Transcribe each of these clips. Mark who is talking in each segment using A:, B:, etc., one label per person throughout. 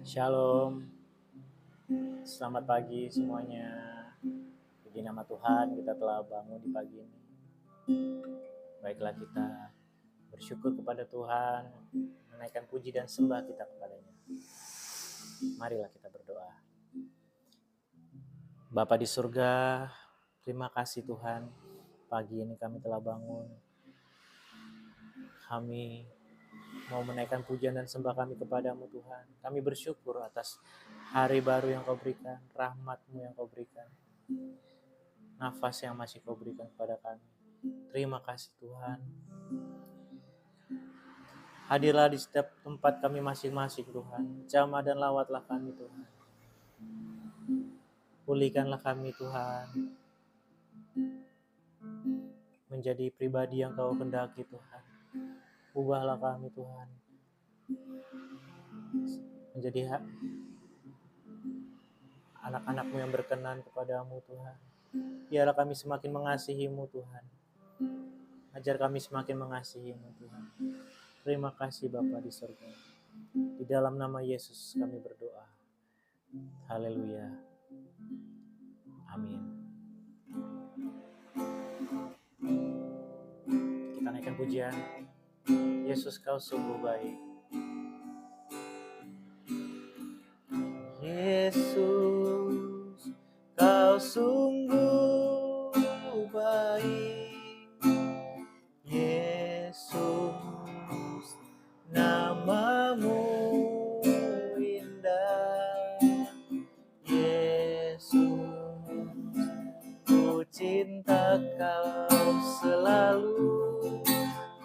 A: Shalom, selamat pagi semuanya. Puji nama Tuhan, kita telah bangun di pagi ini. Baiklah kita bersyukur kepada Tuhan, menaikkan puji dan sembah kita kepadanya. Marilah kita berdoa. Bapa di surga, terima kasih Tuhan. Pagi ini kami telah bangun. Kami mau menaikkan pujian dan sembah kami kepadamu Tuhan. Kami bersyukur atas hari baru yang kau berikan, rahmat-Mu yang kau berikan, nafas yang masih kau berikan kepada kami. Terima kasih Tuhan. Hadirlah di setiap tempat kami masing-masing Tuhan. Jamah dan lawatlah kami Tuhan. Pulihkanlah kami Tuhan. Menjadi pribadi yang kau kehendaki Tuhan. Ubahlah kami Tuhan. Menjadi anak-anak-Mu yang berkenan kepadamu Tuhan. Biarlah kami semakin mengasihi-Mu Tuhan. Ajar kami semakin mengasihi-Mu Tuhan. Terima kasih Bapa di surga. Di dalam nama Yesus kami berdoa. Haleluya. Amin. Kita naikkan pujian. Yesus kau sungguh baik. Yesus kau sungguh baik. Yesus namamu indah. Yesus ku cinta kau selalu.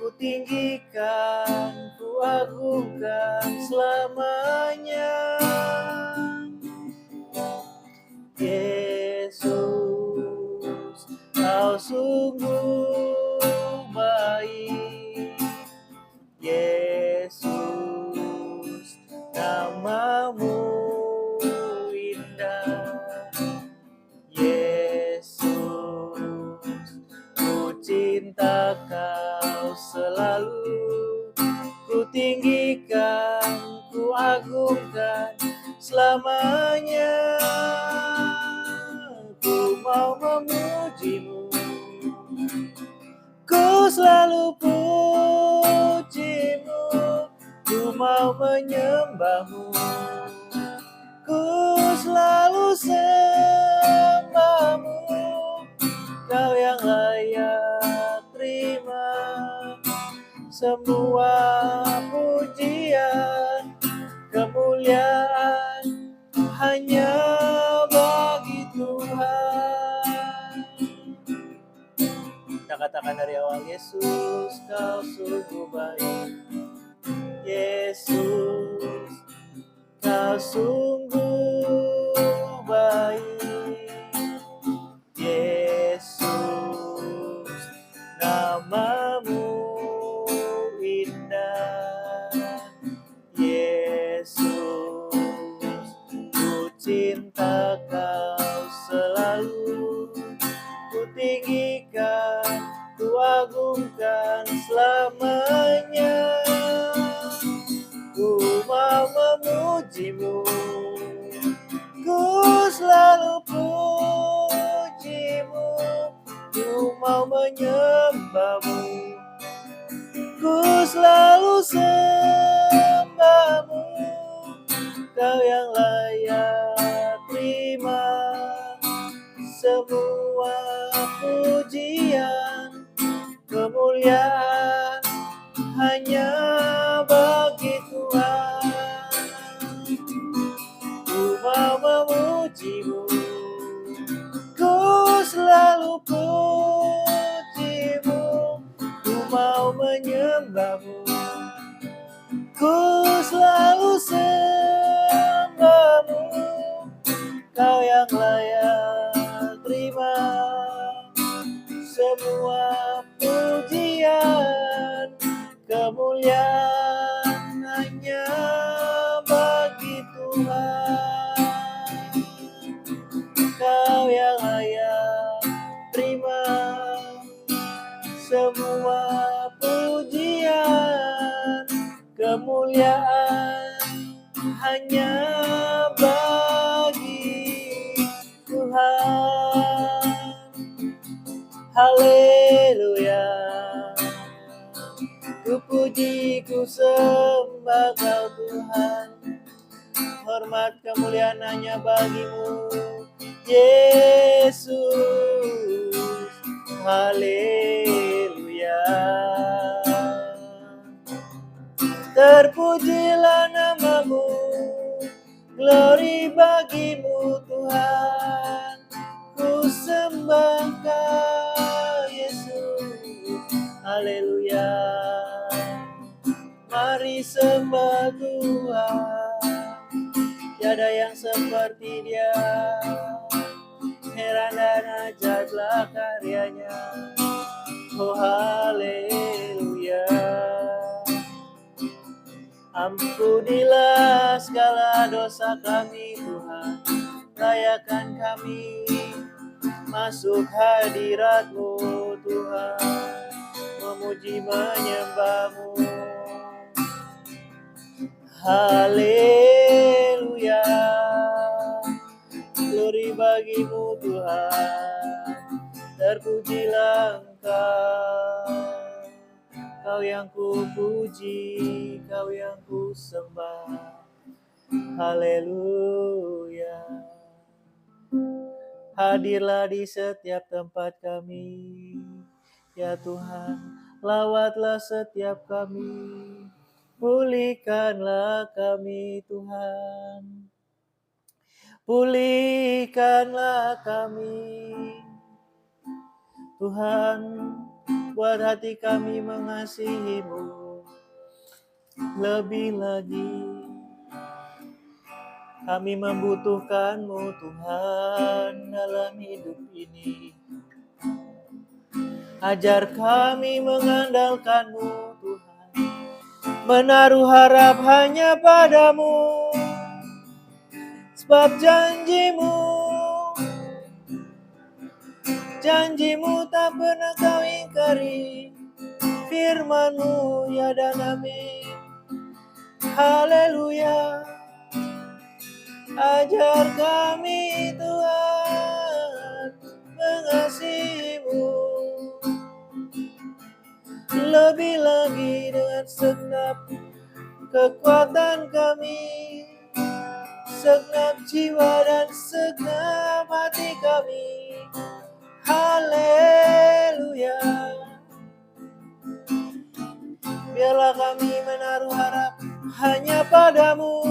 A: Ku tinggikan, ku agungkan selamanya. Yesus, kau sungguh baik. Yesus, namamu indah. Yesus, ku cinta kau selalu. Ku tinggikan, ku agungkan selamanya. Ku mau memuji-Mu, ku selalu puji-Mu. Ku mau menyembah-Mu, ku selalu sembah-Mu. Kau yang layak terima semua pujian, kemuliaan hanya bagi Tuhan. Kita katakan dari awal, Yesus kau sungguh baik. Yesus kau sungguh baik. Yesus namamu indah. Yesus ku cinta kau selalu. Ku tinggikan, ku agungkan selamanya. Ku mau memuji-Mu, ku selalu puji-Mu. Ku mau menyembah-Mu, ku selalu sembah-Mu. Kau yang layak terima semua pujian, kemuliaan hanya bagi Tuhan. Ku mau memuji-Mu, ku selalu puji-Mu. Ku mau menyembah-Mu, ku selalu sembah-Mu. Kau yang layak terima semua pujian, kemuliaan hanya bagi Tuhan. Kau yang layak terima semua pujian, kemuliaan hanya bagi Tuhan. Haleluya. Ku puji, ku sembah Kau Tuhan. Hormat kemuliaan hanya bagimu, Yesus. Haleluya. Terpujilah namamu, glory bagimu Tuhan. Ku sembah Kau Yesus. Haleluya. Mari sembah Tuhan, tiada yang seperti Dia. Heran dan ajaiblah karyanya. Oh haleluya. Ampunilah segala dosa kami Tuhan. Layakan kami masuk hadirat-Mu Tuhan, memuji menyembah-Mu. Haleluya. Glory bagimu Tuhan. Terpujilah Engkau, Kau yang ku puji, Kau yang ku sembah. Haleluya. Hadirlah di setiap tempat kami, ya Tuhan. Lawatlah setiap kami, pulihkanlah kami Tuhan. Pulihkanlah kami Tuhan, buat hati kami mengasihi-Mu lebih lagi. Kami membutuhkan-Mu Tuhan dalam hidup ini. Ajar kami mengandalkan-Mu Tuhan, menaruh harap hanya pada-Mu. Sebab janji-Mu tak pernah Kau ingkari. Firman-Mu ya dan amin. Haleluya. Ajar kami Tuhan mengasihi-Mu lebih lagi dengan segenap kekuatan kami, segenap jiwa dan segenap hati kami. Haleluya. Biarlah kami menaruh harap hanya pada-Mu.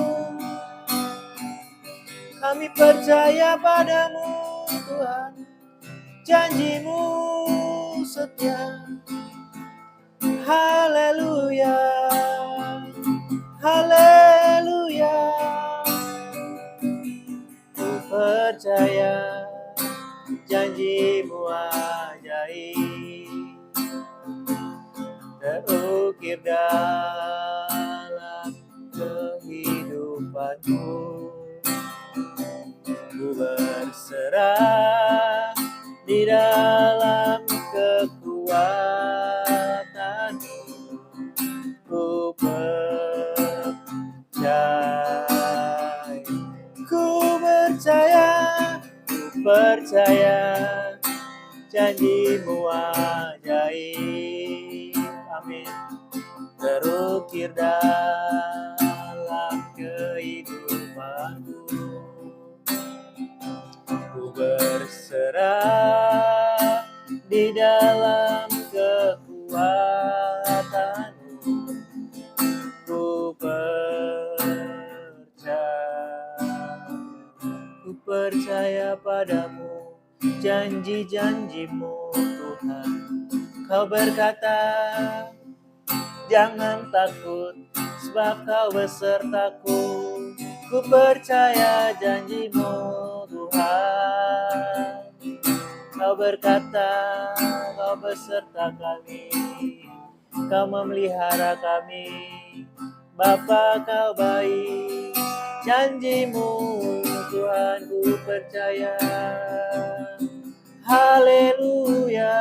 A: Kami percaya pada-Mu Tuhan. Janji-Mu setia. Haleluya. Haleluya. Ku percaya janji-Mu ajaib, terukir dalam kehidupanku. Ku berserah di dalam kekuatan-Mu. Ku percaya janji-Mu ajaib. Amin. Terukir dalam kehidupanku. Ku berserah di dalam kekuatan-Mu. Ku percaya padamu, janji-janji-Mu Tuhan. Kau berkata, jangan takut, sebab Kau besertaku. Ku percaya janji-Mu Tuhan. Kau berkata, Kau beserta kami, Kau memelihara kami. Bapa, Kau baik, janji-Mu Tuhan ku percaya. Haleluya.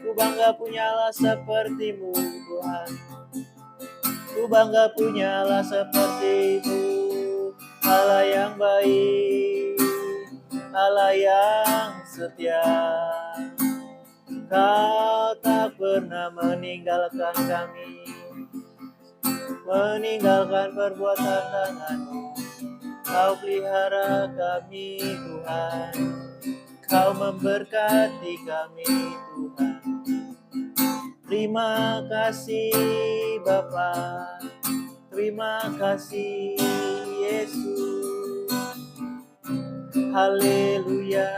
A: Ku bangga punya Allah seperti-Mu Tuhan. Ku Ku bangga punya Allah seperti-Mu, Allah yang baik, Allah yang setia. Kau tak pernah meninggalkan kami, meninggalkan perbuatan tangan-Mu. Kau pelihara kami Tuhan, Kau memberkati kami Tuhan. Terima kasih Bapa, terima kasih Yesus. Haleluya,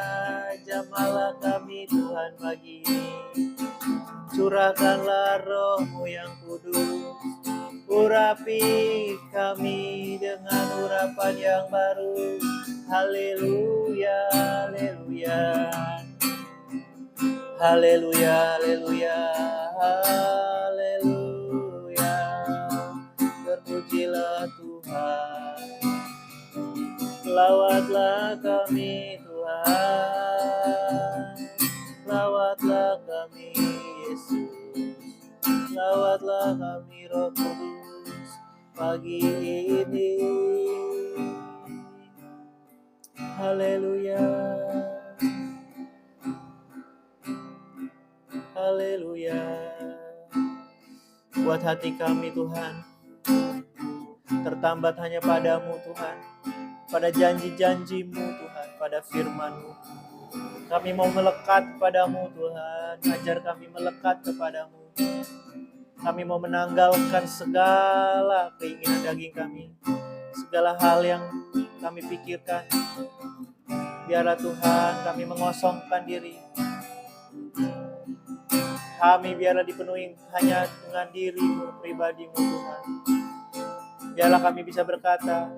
A: jamahlah kami Tuhan pagi ini. Curahkanlah Roh-Mu yang kudus, urapi kami dengan urapan yang baru. Haleluya, haleluya. Haleluya, haleluya, haleluya. Terpujilah Tuhan. Lawatlah kami Tuhan. Lawatlah kami Yesus. Lawatlah kami Roh Kudus pagi ini. Haleluya. Haleluya. Buat hati kami Tuhan tertambat hanya padamu Tuhan, pada janji-janji-Mu Tuhan, pada firman-Mu. Kami mau melekat padamu Tuhan, ajar kami melekat kepadamu. Kami mau menanggalkan segala keinginan daging kami, segala hal yang kami pikirkan. Biarlah Tuhan kami mengosongkan diri. Kami biarlah dipenuhi hanya dengan diri-Mu, pribadi-Mu Tuhan. Biarlah kami bisa berkata,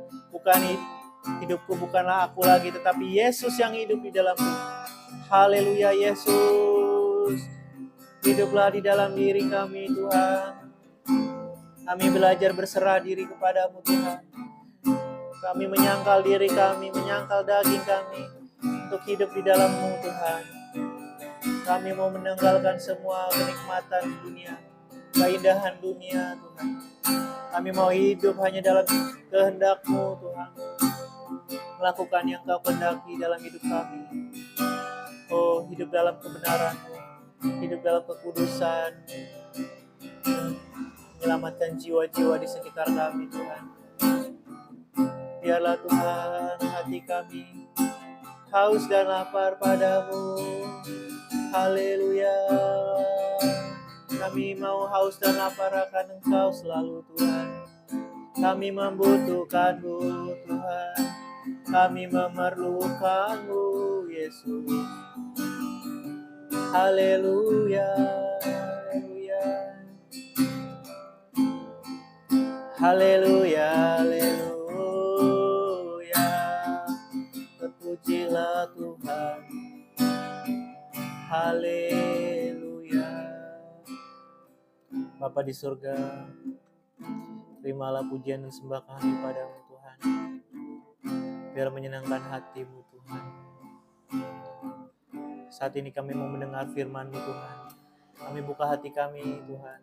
A: hidupku bukanlah aku lagi, tetapi Yesus yang hidup di dalamku. Haleluya Yesus. Hiduplah di dalam diri kami Tuhan. Kami belajar berserah diri kepadamu Tuhan. Kami menyangkal diri kami, menyangkal daging kami untuk hidup di dalam-Mu Tuhan. Kami mau menanggalkan semua kenikmatan dunia, keindahan dunia Tuhan. Kami mau hidup hanya dalam kehendak-Mu Tuhan. Melakukan yang Kau kehendaki dalam hidup kami. Oh, hidup dalam kebenaran-Mu, hidup dalam kekudusan, menyelamatkan jiwa-jiwa di sekitar kami Tuhan. Biarlah Tuhan hati kami haus dan lapar padamu. Haleluya. Kami mau haus dan lapar akan Engkau selalu Tuhan. Kami membutuhkan-Mu Tuhan. Kami memerlukan-Mu Yesus. Haleluya. Haleluya. Haleluya. Haleluya. Terpujilah Tuhan. Haleluya. Bapa di surga, terimalah pujian dan sembah kami padamu Tuhan. Biar menyenangkan hati-Mu Tuhan. Saat ini kami mau mendengar firman-Mu Tuhan. Kami buka hati kami Tuhan,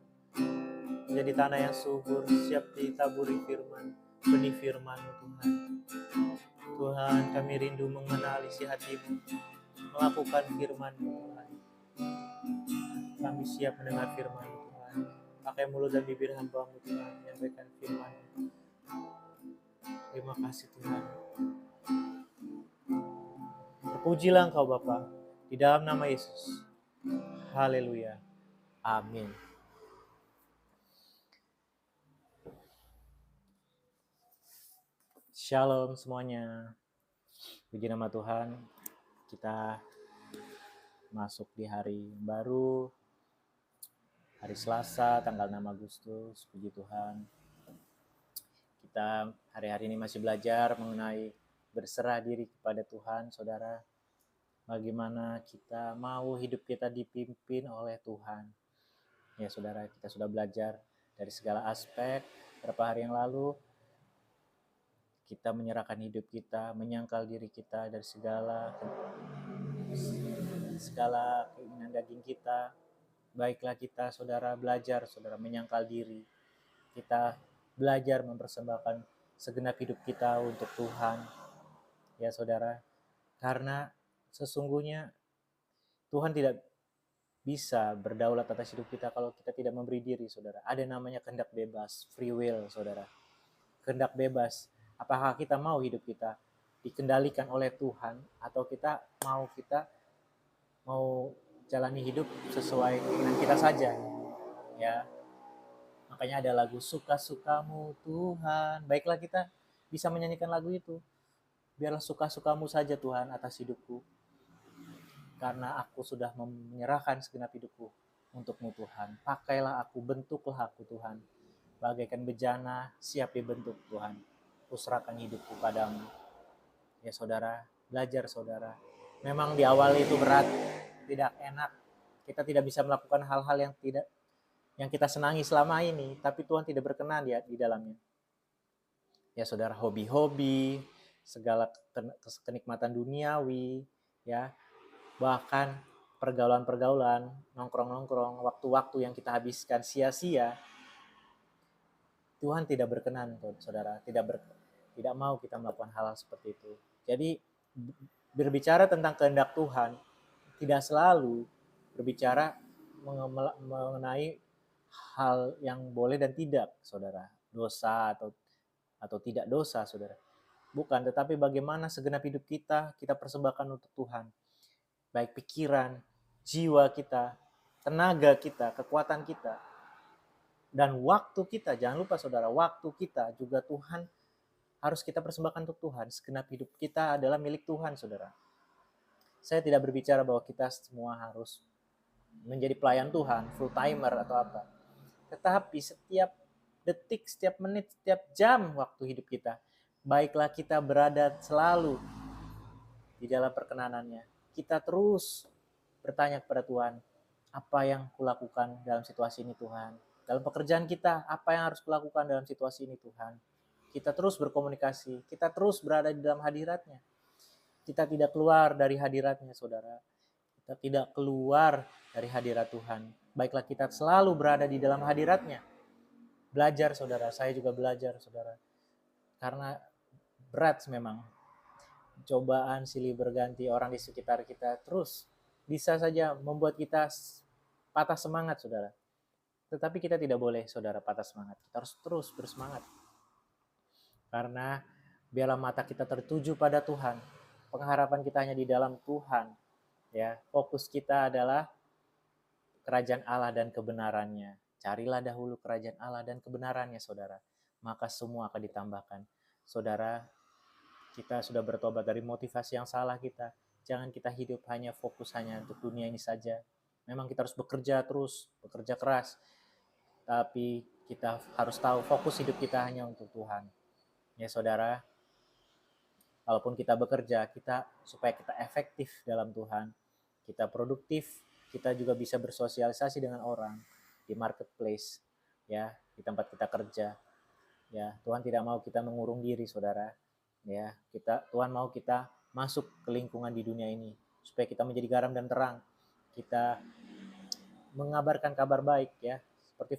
A: menjadi tanah yang subur, siap ditaburi firman, benih firman-Mu Tuhan. Tuhan, kami rindu mengenali isi hati-Mu, melakukan firman-Mu Tuhan. Kami siap mendengar firman-Mu Tuhan. Pakai mulut dan bibir hamba-Mu Tuhan, menyampaikan firman-Mu. Terima kasih Tuhan. Terpujilah Engkau Bapa, di dalam nama Yesus. Haleluya. Amin. Shalom semuanya. Puji nama Tuhan. Kita masuk di hari baru, hari Selasa, tanggal 6 Agustus. Puji Tuhan. Kita hari-hari ini masih belajar mengenai berserah diri kepada Tuhan, saudara. Bagaimana kita mau hidup kita dipimpin oleh Tuhan. Ya saudara, kita sudah belajar dari segala aspek. Beberapa hari yang lalu, kita menyerahkan hidup kita, menyangkal diri kita dari segala keinginan daging kita. Baiklah kita saudara belajar, saudara menyangkal diri. Kita belajar mempersembahkan segenap hidup kita untuk Tuhan, ya saudara. Karena sesungguhnya Tuhan tidak bisa berdaulat atas hidup kita kalau kita tidak memberi diri, saudara. Ada namanya kehendak bebas, free will, saudara. Kehendak bebas. Apakah kita mau hidup kita dikendalikan oleh Tuhan atau kita mau jalani hidup sesuai keinginan kita saja, ya. Makanya ada lagu suka-sukamu Tuhan. Baiklah kita bisa menyanyikan lagu itu. Biarlah suka-sukamu saja Tuhan atas hidupku. Karena aku sudah menyerahkan segenap hidupku untuk-Mu Tuhan. Pakailah aku, bentuklah aku Tuhan. Bagaikan bejana, siap dibentuk Tuhan. Kuserahkan hidupku padamu. Ya saudara, belajar saudara. Memang di awal itu berat, tidak enak. Kita tidak bisa melakukan hal-hal yang kita senangi selama ini, tapi Tuhan tidak berkenan ya di dalamnya. Ya saudara, hobi-hobi, segala kenikmatan duniawi, ya, bahkan pergaulan-pergaulan, nongkrong-nongkrong, waktu-waktu yang kita habiskan sia-sia, Tuhan tidak berkenan, saudara, tidak mau kita melakukan hal-hal seperti itu. Jadi berbicara tentang kehendak Tuhan tidak selalu berbicara mengenai hal yang boleh dan tidak, saudara, dosa atau tidak dosa, saudara. Bukan, tetapi bagaimana segenap hidup kita persembahkan untuk Tuhan. Baik pikiran, jiwa kita, tenaga kita, kekuatan kita, dan waktu kita. Jangan lupa saudara, waktu kita juga Tuhan harus kita persembahkan untuk Tuhan. Segenap hidup kita adalah milik Tuhan, saudara. Saya tidak berbicara bahwa kita semua harus menjadi pelayan Tuhan, full timer atau apa. Tetapi setiap detik, setiap menit, setiap jam waktu hidup kita, baiklah kita berada selalu di dalam perkenanannya. Kita terus bertanya kepada Tuhan, apa yang kulakukan dalam situasi ini Tuhan? Dalam pekerjaan kita, apa yang harus kulakukan dalam situasi ini Tuhan? Kita terus berkomunikasi, kita terus berada di dalam hadiratnya. Kita tidak keluar dari hadiratnya, saudara. Kita tidak keluar dari hadirat Tuhan. Baiklah kita selalu berada di dalam hadiratnya. Belajar, saudara. Saya juga belajar, saudara. Karena berat memang. Cobaan silih berganti, orang di sekitar kita terus bisa saja membuat kita patah semangat, saudara. Tetapi kita tidak boleh, saudara, patah semangat. Kita harus terus bersemangat. Karena biarlah mata kita tertuju pada Tuhan. Pengharapan kita hanya di dalam Tuhan. Ya, fokus kita adalah kerajaan Allah dan kebenarannya. Carilah dahulu kerajaan Allah dan kebenarannya, saudara. Maka semua akan ditambahkan. Saudara, kita sudah bertobat dari motivasi yang salah kita. Jangan kita hidup hanya fokus hanya untuk dunia ini saja. Memang kita harus bekerja terus, bekerja keras. Tapi kita harus tahu fokus hidup kita hanya untuk Tuhan. Ya saudara, walaupun kita bekerja, supaya kita efektif dalam Tuhan, kita produktif, kita juga bisa bersosialisasi dengan orang di marketplace, ya, di tempat kita kerja. Ya, Tuhan tidak mau kita mengurung diri, saudara. Ya, Tuhan mau kita masuk ke lingkungan di dunia ini supaya kita menjadi garam dan terang. Kita mengabarkan kabar baik, ya. Seperti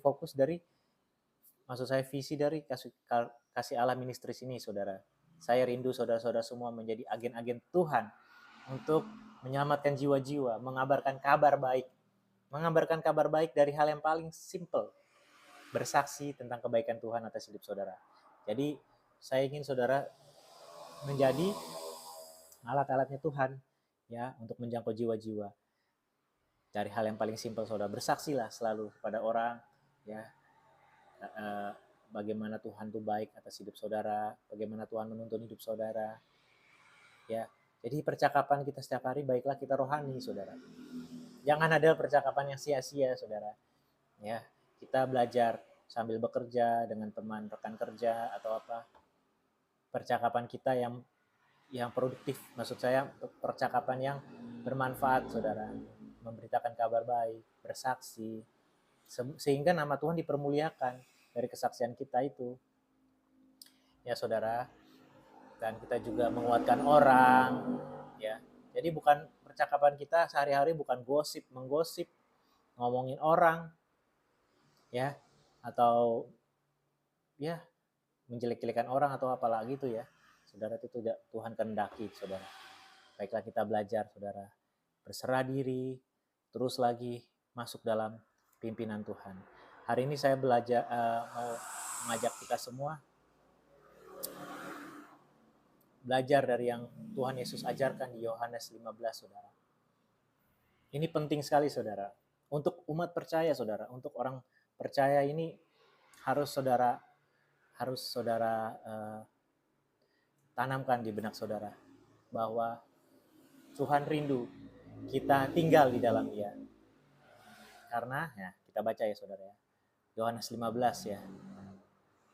A: maksud saya visi dari kasih Allah ministris ini, saudara. Saya rindu saudara-saudara semua menjadi agen-agen Tuhan untuk menyelamatkan jiwa-jiwa, mengabarkan kabar baik. Mengabarkan kabar baik dari hal yang paling simple. Bersaksi tentang kebaikan Tuhan atas hidup saudara. Jadi, saya ingin saudara menjadi alat-alatnya Tuhan, ya, untuk menjangkau jiwa-jiwa. Dari hal yang paling simpel, saudara, bersaksilah selalu kepada orang, ya, bagaimana Tuhan itu baik atas hidup saudara, bagaimana Tuhan menuntun hidup saudara, ya. Jadi percakapan kita setiap hari baiklah kita rohani, saudara. Jangan ada percakapan yang sia-sia, saudara. Ya, kita belajar sambil bekerja dengan teman rekan kerja atau apa. Percakapan kita yang produktif, maksud saya percakapan yang bermanfaat, saudara. Memberitakan kabar baik, bersaksi, sehingga nama Tuhan dipermuliakan dari kesaksian kita itu. Ya, saudara. Dan kita juga menguatkan orang, ya. Jadi bukan percakapan kita sehari-hari bukan menggosip, ngomongin orang, ya, atau ya menjelek-jelekan orang atau apalagi itu ya. Saudara, itu tidak Tuhan kehendaki, saudara. Baiklah kita belajar, saudara. Berserah diri, terus lagi masuk dalam pimpinan Tuhan. Hari ini saya belajar mau mengajak kita semua belajar dari yang Tuhan Yesus ajarkan di Yohanes 15, saudara. Ini penting sekali, saudara. Untuk umat percaya, saudara. Untuk orang percaya ini harus saudara tanamkan di benak saudara bahwa Tuhan rindu kita tinggal di dalam Dia. Karena ya, kita baca ya saudara ya. Yohanes 15 ya.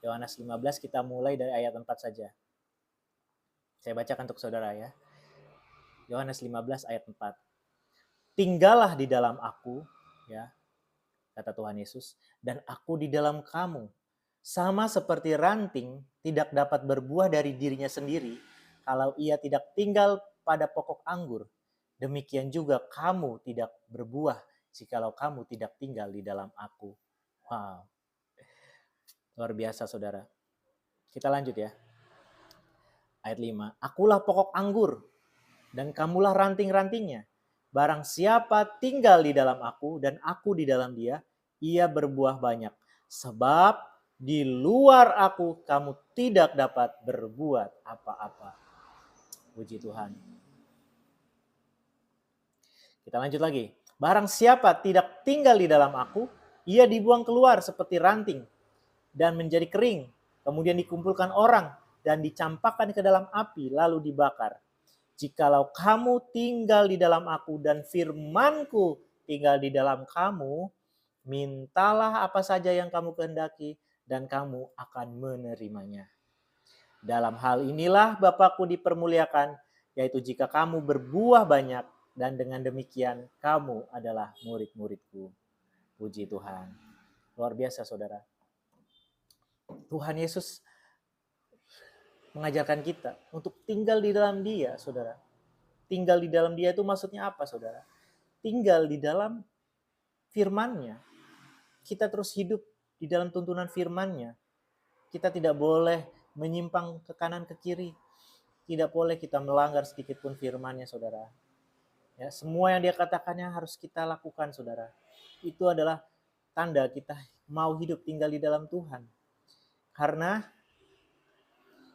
A: Yohanes 15 kita mulai dari ayat 4 saja. Saya bacakan untuk saudara ya. Yohanes 15 ayat 4. Tinggallah di dalam aku, ya, kata Tuhan Yesus, dan aku di dalam kamu. Sama seperti ranting tidak dapat berbuah dari dirinya sendiri kalau ia tidak tinggal pada pokok anggur. Demikian juga kamu tidak berbuah jikalau kamu tidak tinggal di dalam aku. Wow. Luar biasa saudara. Kita lanjut ya. Ayat 5. Akulah pokok anggur dan kamulah ranting-rantingnya. Barang siapa tinggal di dalam aku dan aku di dalam dia, ia berbuah banyak. Sebab di luar aku kamu tidak dapat berbuat apa-apa. Puji Tuhan. Kita lanjut lagi. Barang siapa tidak tinggal di dalam aku, ia dibuang keluar seperti ranting dan menjadi kering. Kemudian dikumpulkan orang dan dicampakkan ke dalam api lalu dibakar. Jikalau kamu tinggal di dalam aku dan firmanku tinggal di dalam kamu, mintalah apa saja yang kamu kehendaki dan kamu akan menerimanya. Dalam hal inilah Bapakku dipermuliakan, yaitu jika kamu berbuah banyak dan dengan demikian kamu adalah murid-muridku. Puji Tuhan. Luar biasa saudara. Tuhan Yesus mengajarkan kita untuk tinggal di dalam Dia, saudara. Tinggal di dalam Dia itu maksudnya apa, saudara? Tinggal di dalam firman-Nya. Kita terus hidup di dalam tuntunan firman-Nya. Kita tidak boleh menyimpang ke kanan ke kiri. Tidak boleh kita melanggar sedikit pun firman-Nya, saudara. Ya, semua yang Dia katakannya harus kita lakukan, saudara. Itu adalah tanda kita mau hidup tinggal di dalam Tuhan. Karena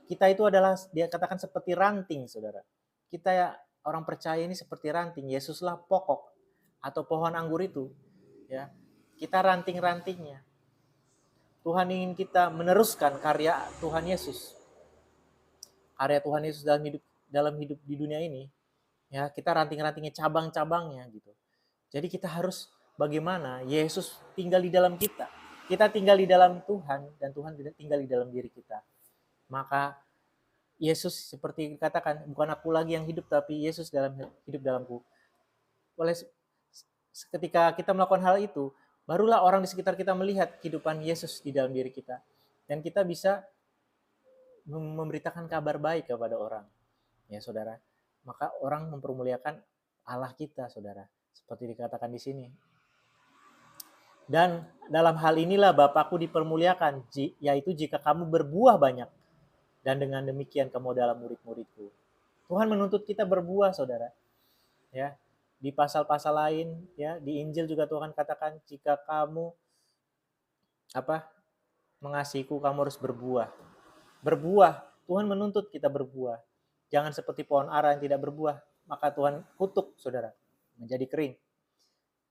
A: kita itu adalah, Dia katakan seperti ranting, saudara. Kita ya, orang percaya ini seperti ranting. Yesuslah pokok atau pohon anggur itu. Ya, kita ranting-rantingnya. Tuhan ingin kita meneruskan karya Tuhan Yesus. Karya Tuhan Yesus dalam hidup di dunia ini. Ya, kita ranting-rantingnya, cabang-cabangnya gitu. Jadi kita harus bagaimana Yesus tinggal di dalam kita. Kita tinggal di dalam Tuhan dan Tuhan tinggal di dalam diri kita. Maka Yesus seperti dikatakan, bukan aku lagi yang hidup tapi Yesus hidup dalamku. Oleh ketika kita melakukan hal itu, barulah orang di sekitar kita melihat kehidupan Yesus di dalam diri kita. Dan kita bisa memberitakan kabar baik kepada orang. Ya saudara, maka orang mempermuliakan Allah kita, saudara. Seperti dikatakan di sini. Dan dalam hal inilah Bapakku dipermuliakan, yaitu jika kamu berbuah banyak. Dan dengan demikian kamu adalah murid-muridku. Tuhan menuntut kita berbuah, saudara. Ya, di pasal-pasal lain, ya, di Injil juga Tuhan katakan jika kamu mengasihiku, kamu harus berbuah. Berbuah, Tuhan menuntut kita berbuah. Jangan seperti pohon ara yang tidak berbuah, maka Tuhan kutuk, saudara, menjadi kering.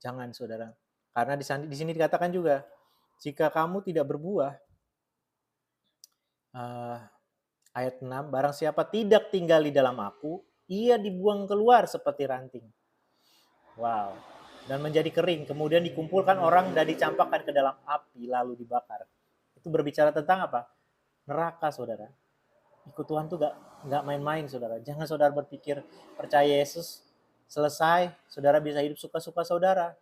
A: Jangan, saudara. Karena di sini dikatakan juga, jika kamu tidak berbuah, ayat 6, barang siapa tidak tinggal di dalam aku, ia dibuang keluar seperti ranting. Wow. Dan menjadi kering, kemudian dikumpulkan orang dan dicampakkan ke dalam api lalu dibakar. Itu berbicara tentang apa? Neraka, saudara. Ikut Tuhan tuh gak main-main, saudara. Jangan saudara berpikir percaya Yesus selesai, saudara bisa hidup suka-suka saudara.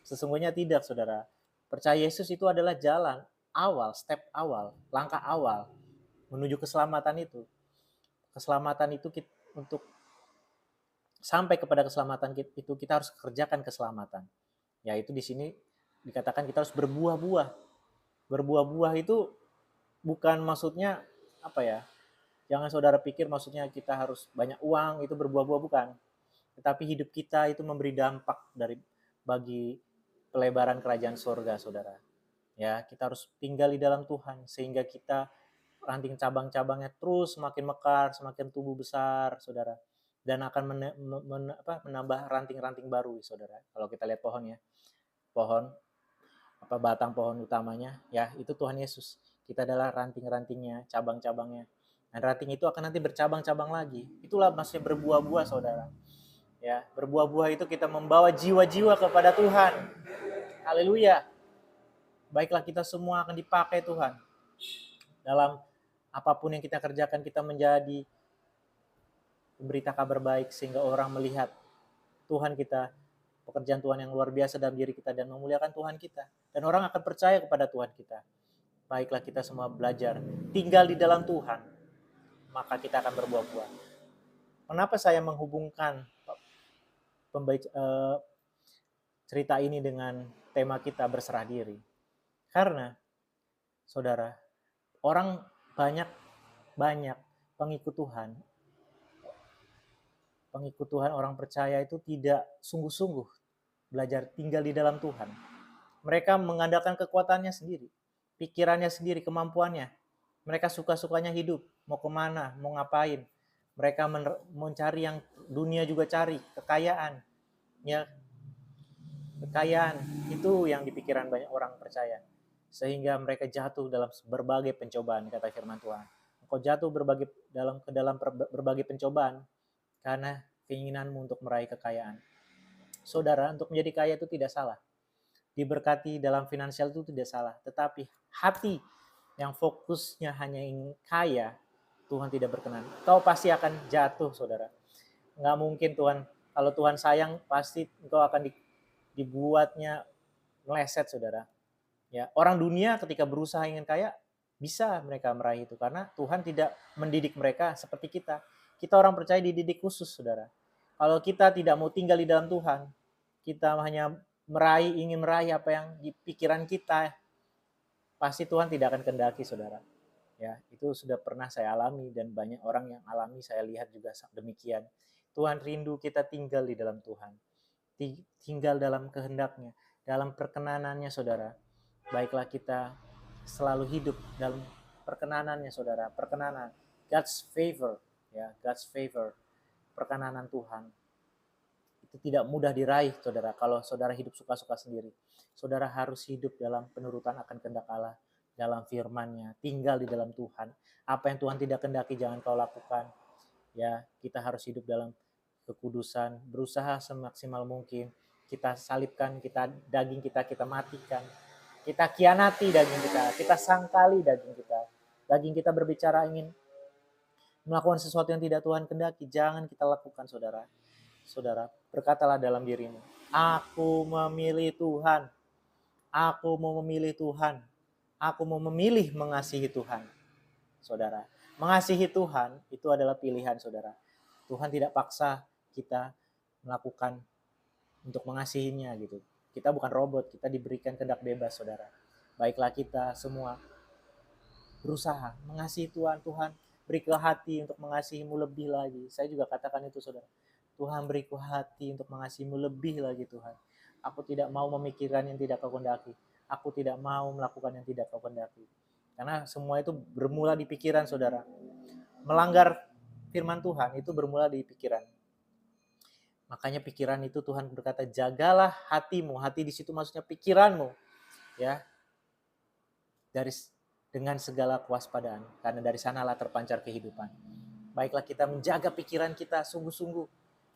A: Sesungguhnya tidak, saudara. Percaya Yesus itu adalah jalan awal, step awal, langkah awal menuju keselamatan itu. Keselamatan itu untuk sampai kepada keselamatan itu kita harus kerjakan keselamatan. Yaitu di sini dikatakan kita harus berbuah-buah. Berbuah-buah itu bukan maksudnya apa ya? Jangan saudara pikir maksudnya kita harus banyak uang itu berbuah-buah, bukan. Tetapi hidup kita itu memberi dampak bagi pelebaran kerajaan surga, saudara. Ya, kita harus tinggal di dalam Tuhan sehingga kita ranting cabang-cabangnya terus semakin mekar, semakin tumbuh besar, saudara. Dan akan menambah ranting-ranting baru, saudara. Kalau kita lihat pohon ya, pohon batang pohon utamanya, ya itu Tuhan Yesus. Kita adalah ranting-rantingnya, cabang-cabangnya. Dan ranting itu akan nanti bercabang-cabang lagi. Itulah maksudnya berbuah-buah, saudara. Ya, berbuah-buah itu kita membawa jiwa-jiwa kepada Tuhan. Haleluya. Baiklah, kita semua akan dipakai Tuhan. Dalam apapun yang kita kerjakan, kita menjadi pemberita kabar baik sehingga orang melihat Tuhan kita, pekerjaan Tuhan yang luar biasa dalam diri kita dan memuliakan Tuhan kita. Dan orang akan percaya kepada Tuhan kita. Baiklah, kita semua belajar tinggal di dalam Tuhan, maka kita akan berbuah-buah. Kenapa saya menghubungkan cerita ini dengan tema kita berserah diri? Karena, saudara, orang banyak pengikut Tuhan, orang percaya itu tidak sungguh-sungguh belajar tinggal di dalam Tuhan. Mereka mengandalkan kekuatannya sendiri, pikirannya sendiri, kemampuannya. Mereka suka-sukanya hidup, mau kemana, mau ngapain. Mereka mencari yang dunia juga cari, kekayaan. Ya, kekayaan itu yang dipikiran banyak orang percaya. Sehingga mereka jatuh dalam berbagai pencobaan, kata firman Tuhan. Engkau jatuh ke dalam berbagai pencobaan karena keinginanmu untuk meraih kekayaan. Saudara, untuk menjadi kaya itu tidak salah. Diberkati dalam finansial itu tidak salah. Tetapi hati yang fokusnya hanya ingin kaya, Tuhan tidak berkenan. Kau pasti akan jatuh, saudara. Nggak mungkin Tuhan, kalau Tuhan sayang, pasti engkau akan dibuatnya meleset, saudara. Ya, orang dunia ketika berusaha ingin kaya, bisa mereka meraih itu. Karena Tuhan tidak mendidik mereka seperti kita. Kita orang percaya dididik khusus, saudara. Kalau kita tidak mau tinggal di dalam Tuhan, kita hanya ingin meraih apa yang di pikiran kita, pasti Tuhan tidak akan kehendaki, saudara. Ya, itu sudah pernah saya alami dan banyak orang yang alami, saya lihat juga demikian. Tuhan rindu kita tinggal di dalam Tuhan. Tinggal dalam kehendaknya, dalam perkenanannya, saudara. Baiklah kita selalu hidup dalam perkenanannya, saudara. Perkenanan, God's favor, ya, God's favor, perkenanan Tuhan. Itu tidak mudah diraih, saudara, kalau saudara hidup suka-suka sendiri. Saudara harus hidup dalam penurutan akan kehendak Allah, dalam firman-Nya, tinggal di dalam Tuhan. Apa yang Tuhan tidak kehendaki jangan kau lakukan. Ya, kita harus hidup dalam kekudusan, berusaha semaksimal mungkin. Kita salibkan, daging kita matikan. Kita kianati daging kita sangkali daging kita. Daging kita berbicara ingin melakukan sesuatu yang tidak Tuhan kehendaki, jangan kita lakukan, saudara. Saudara, berkatalah dalam dirimu, aku memilih Tuhan. Aku mau memilih Tuhan. Aku mau memilih mengasihi Tuhan. Saudara, mengasihi Tuhan itu adalah pilihan, saudara. Tuhan tidak paksa kita melakukan untuk mengasihinya gitu. Kita bukan robot, kita diberikan kehendak bebas, saudara. Baiklah kita semua berusaha mengasihi Tuhan. Tuhan, beriku hati untuk mengasihimu lebih lagi. Saya juga katakan itu, saudara. Tuhan, beriku hati untuk mengasihimu lebih lagi, Tuhan. Aku tidak mau memikirkan yang tidak kau kehendaki. Aku tidak mau melakukan yang tidak kau kehendaki. Karena semua itu bermula di pikiran, saudara. Melanggar firman Tuhan itu bermula di pikiran. Makanya pikiran itu Tuhan berkata, jagalah hatimu. Hati di situ maksudnya pikiranmu. Ya. Dengan segala kewaspadaan. Karena dari sanalah terpancar kehidupan. Baiklah kita menjaga pikiran kita sungguh-sungguh.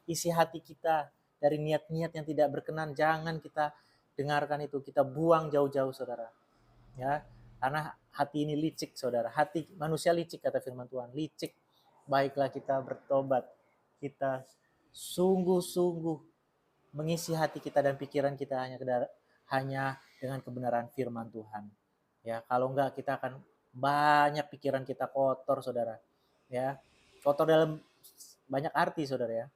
A: Isi hati kita dari niat-niat yang tidak berkenan, jangan kita dengarkan itu, kita buang jauh-jauh, saudara. Ya, karena hati ini licik, saudara. Hati manusia licik, kata firman Tuhan, licik. Baiklah kita bertobat, kita sungguh-sungguh mengisi hati kita dan pikiran kita hanya dengan kebenaran firman Tuhan. Ya, kalau enggak kita akan banyak pikiran kita kotor, saudara. Ya, kotor dalam banyak arti, saudara ya.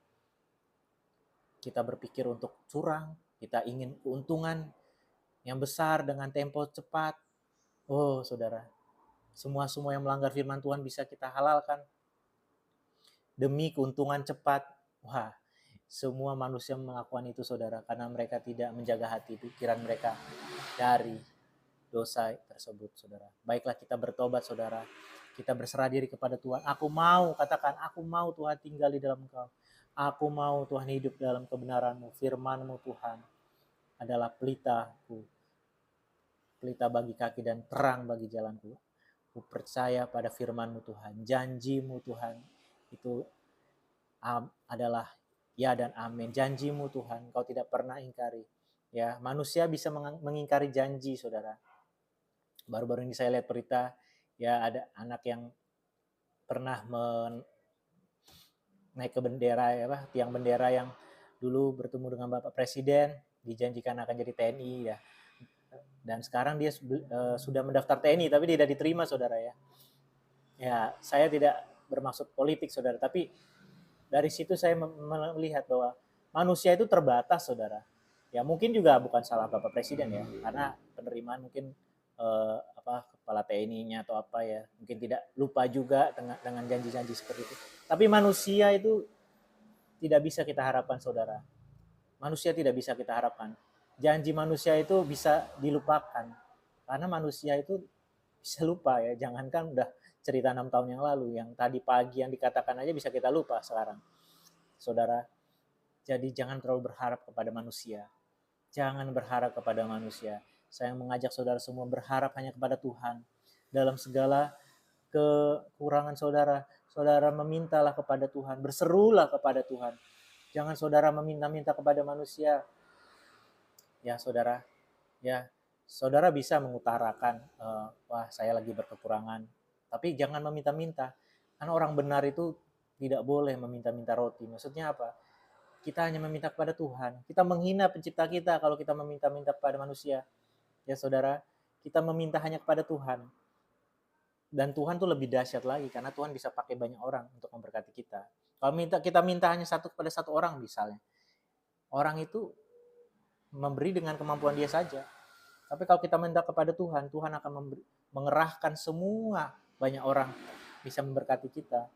A: Kita berpikir untuk curang, kita ingin keuntungan yang besar dengan tempo cepat. Oh, saudara, Semua yang melanggar firman Tuhan bisa kita halalkan demi keuntungan cepat. Wah, semua manusia melakukan itu saudara, karena mereka tidak menjaga hati pikiran mereka dari dosa tersebut saudara. Baiklah kita bertobat saudara, kita berserah diri kepada Tuhan. Aku mau, katakan, aku mau Tuhan tinggal di dalam Engkau. Aku mau Tuhan hidup dalam kebenaran-Mu. Firman-Mu Tuhan adalah pelitaku, pelita bagi kaki dan terang bagi jalanku. Ku percaya pada firman-Mu Tuhan, janji-Mu Tuhan itu adalah ya dan amin. Janji-Mu Tuhan, Kau tidak pernah ingkari. Ya, manusia bisa mengingkari janji, saudara. Baru-baru ini saya lihat berita, ya ada anak yang pernah naik ke bendera, ya, tiang bendera yang dulu bertemu dengan Bapak Presiden, dijanjikan akan jadi TNI, ya. Dan sekarang dia sudah mendaftar TNI, tapi tidak diterima, saudara ya. Ya, saya tidak bermaksud politik, saudara, tapi dari situ saya melihat bahwa manusia itu terbatas, saudara. Ya mungkin juga bukan salah Bapak Presiden ya, karena penerimaan mungkin kepala TNI-nya atau apa ya, mungkin tidak lupa juga dengan janji-janji seperti itu. Tapi manusia itu tidak bisa kita harapkan, saudara. Manusia tidak bisa kita harapkan. Janji manusia itu bisa dilupakan, karena manusia itu bisa lupa ya. Jangankan udah cerita 6 tahun yang lalu, yang tadi pagi yang dikatakan aja bisa kita lupa sekarang, saudara. Jadi jangan terlalu berharap kepada manusia. Jangan berharap kepada manusia. Saya mengajak saudara semua berharap hanya kepada Tuhan. Dalam segala kekurangan saudara, saudara memintalah kepada Tuhan, berserulah kepada Tuhan. Jangan saudara meminta-minta kepada manusia. Ya saudara, ya saudara bisa mengutarakan, wah saya lagi berkekurangan. Tapi jangan meminta-minta. Karena orang benar itu tidak boleh meminta-minta roti. Maksudnya apa? Kita hanya meminta kepada Tuhan. Kita menghina pencipta kita kalau kita meminta-minta kepada manusia. Ya saudara, kita meminta hanya kepada Tuhan. Dan Tuhan tuh lebih dahsyat lagi, karena Tuhan bisa pakai banyak orang untuk memberkati kita. Kalau kita minta hanya kepada satu orang misalnya, orang itu memberi dengan kemampuan dia saja. Tapi kalau kita minta kepada Tuhan, Tuhan akan mengerahkan semua banyak orang bisa memberkati kita.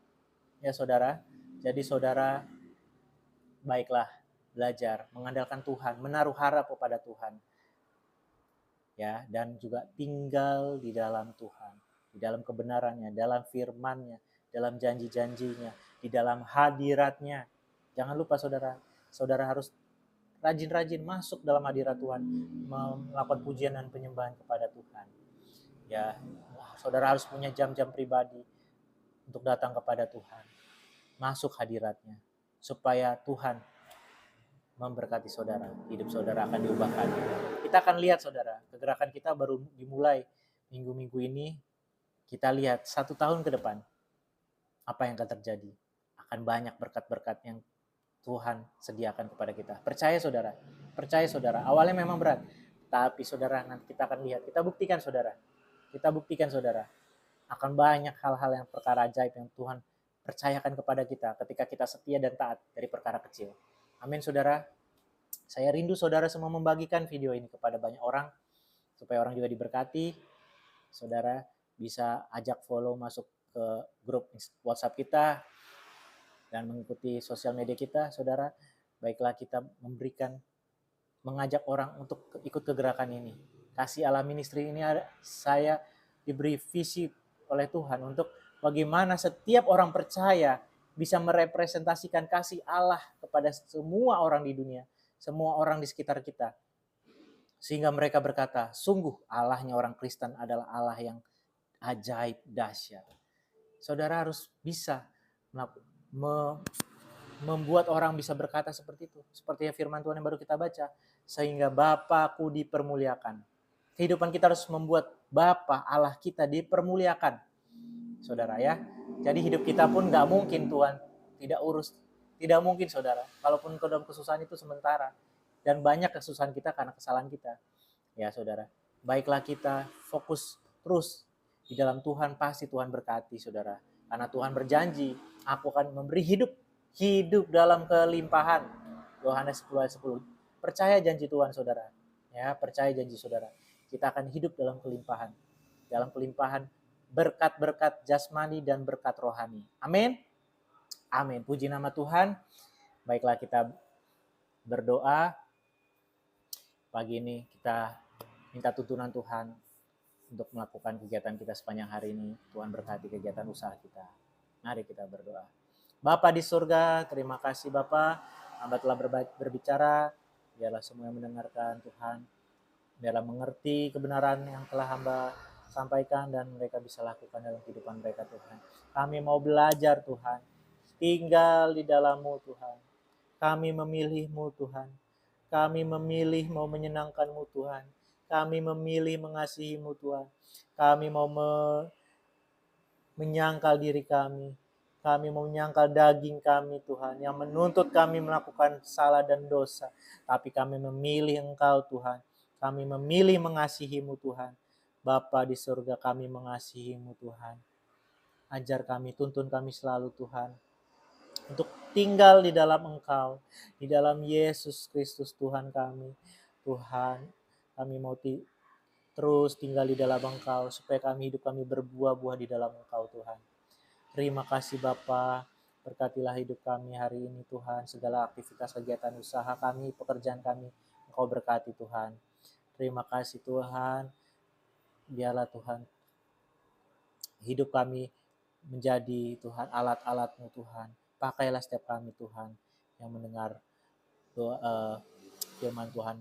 A: Ya saudara, jadi saudara baiklah belajar mengandalkan Tuhan, menaruh harap kepada Tuhan. Ya, dan juga tinggal di dalam Tuhan, di dalam kebenarannya, dalam firman-Nya, dalam janji-janjinya, di dalam hadirat-Nya. Jangan lupa saudara, saudara harus rajin-rajin masuk dalam hadirat Tuhan, melakukan pujian dan penyembahan kepada Tuhan. Ya, saudara harus punya jam-jam pribadi untuk datang kepada Tuhan, masuk hadirat-Nya, supaya Tuhan memberkati saudara. Hidup saudara akan diubahkan. Kita akan lihat saudara, kegerakan kita baru dimulai minggu-minggu ini. Kita lihat 1 tahun ke depan apa yang akan terjadi. Akan banyak berkat-berkat yang Tuhan sediakan kepada kita. Percaya saudara, percaya saudara. Awalnya memang berat, tapi saudara nanti kita akan lihat. Kita buktikan saudara, kita buktikan saudara. Akan banyak hal-hal yang perkara ajaib yang Tuhan percayakan kepada kita ketika kita setia dan taat dari perkara kecil. Amin saudara. Saya rindu saudara semua membagikan video ini kepada banyak orang, supaya orang juga diberkati. Saudara bisa ajak follow masuk ke grup WhatsApp kita, dan mengikuti sosial media kita, saudara. Baiklah kita mengajak orang untuk ikut kegerakan ini. Kasih Allah Ministry ini saya diberi visi oleh Tuhan untuk bagaimana setiap orang percaya bisa merepresentasikan kasih Allah kepada semua orang di dunia, semua orang di sekitar kita. Sehingga mereka berkata, sungguh Allahnya orang Kristen adalah Allah yang ajaib, dahsyat. Saudara harus bisa membuat orang bisa berkata seperti itu. Seperti firman Tuhan yang baru kita baca. Sehingga Bapakku dipermuliakan. Kehidupan kita harus membuat Bapa Allah kita dipermuliakan. Saudara ya. Jadi hidup kita pun gak mungkin Tuhan tidak urus. Tidak mungkin saudara. Kalaupun dalam kesusahan itu sementara. Dan banyak kesusahan kita karena kesalahan kita. Ya saudara. Baiklah kita fokus terus di dalam Tuhan, pasti Tuhan berkati saudara. Karena Tuhan berjanji, aku akan memberi hidup dalam kelimpahan. Yohanes 10 ayat 10. Percaya janji Tuhan saudara. Ya, percaya janji saudara. Kita akan hidup dalam kelimpahan. Dalam kelimpahan berkat-berkat jasmani dan berkat rohani. Amin. Amin. Puji nama Tuhan. Baiklah, kita berdoa. Pagi ini kita minta tuntunan Tuhan untuk melakukan kegiatan kita sepanjang hari ini. Tuhan berkati kegiatan usaha kita. Mari kita berdoa. Bapa di surga, terima kasih Bapa. Hamba telah berbicara. Biarlah semua yang mendengarkan Tuhan. Biarlah mengerti kebenaran yang telah hamba sampaikan dan mereka bisa lakukan dalam kehidupan mereka Tuhan. Kami mau belajar Tuhan. Tinggal di dalam-Mu Tuhan. Kami memilih-Mu Tuhan. Kami memilih mau menyenangkan-Mu Tuhan. Kami memilih mengasihi-Mu Tuhan. Kami mau menyangkal diri kami. Kami mau menyangkal daging kami Tuhan yang menuntut kami melakukan salah dan dosa. Tapi kami memilih Engkau Tuhan. Kami memilih mengasihi-Mu Tuhan. Bapa di surga, kami mengasihi-Mu Tuhan. Ajar kami, tuntun kami selalu Tuhan. Untuk tinggal di dalam Engkau. Di dalam Yesus Kristus Tuhan kami. Tuhan, kami mau terus tinggal di dalam Engkau. Supaya hidup kami berbuah-buah di dalam Engkau Tuhan. Terima kasih Bapa, berkatilah hidup kami hari ini Tuhan, segala aktivitas kegiatan usaha kami, pekerjaan kami, Engkau berkati Tuhan. Terima kasih Tuhan, biarlah Tuhan hidup kami menjadi Tuhan alat-alat-Mu Tuhan. Pakailah setiap kami Tuhan yang mendengar doa, firman Tuhan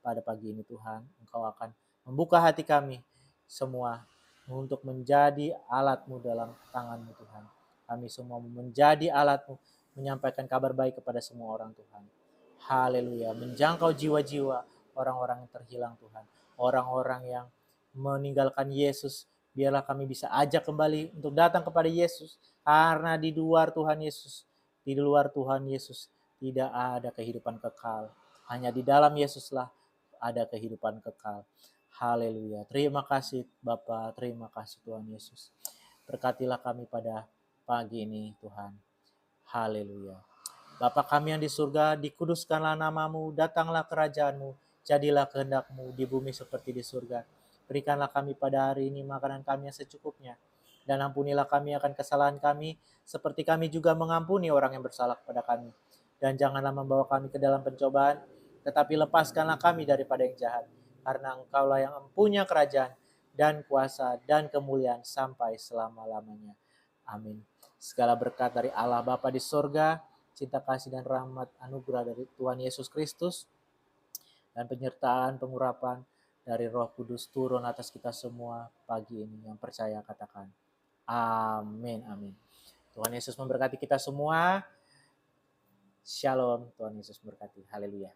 A: pada pagi ini Tuhan. Engkau akan membuka hati kami semua untuk menjadi alat-Mu dalam tangan-Mu Tuhan. Kami semua menjadi alat-Mu menyampaikan kabar baik kepada semua orang Tuhan. Haleluya. Menjangkau jiwa-jiwa orang-orang yang terhilang Tuhan. Orang-orang yang meninggalkan Yesus. Biarlah kami bisa ajak kembali untuk datang kepada Yesus. Karena di luar Tuhan Yesus, tidak ada kehidupan kekal. Hanya di dalam Yesuslah ada kehidupan kekal. Haleluya. Terima kasih Bapa, terima kasih Tuhan Yesus. Berkatilah kami pada pagi ini Tuhan. Haleluya. Bapa kami yang di surga, dikuduskanlah nama-Mu, datanglah kerajaan-Mu, jadilah kehendak-Mu di bumi seperti di surga. Berikanlah kami pada hari ini makanan kami yang secukupnya, dan ampunilah kami akan kesalahan kami, seperti kami juga mengampuni orang yang bersalah kepada kami. Dan janganlah membawa kami ke dalam pencobaan, tetapi lepaskanlah kami daripada yang jahat. Karena Engkaulah yang mempunyai kerajaan dan kuasa dan kemuliaan sampai selama-lamanya. Amin. Segala berkat dari Allah Bapa di surga, cinta kasih dan rahmat anugerah dari Tuhan Yesus Kristus, dan penyertaan pengurapan dari Roh Kudus turun atas kita semua pagi ini. Yang percaya katakan amin, amin. Tuhan Yesus memberkati kita semua. Shalom, Tuhan Yesus memberkati. Haleluya.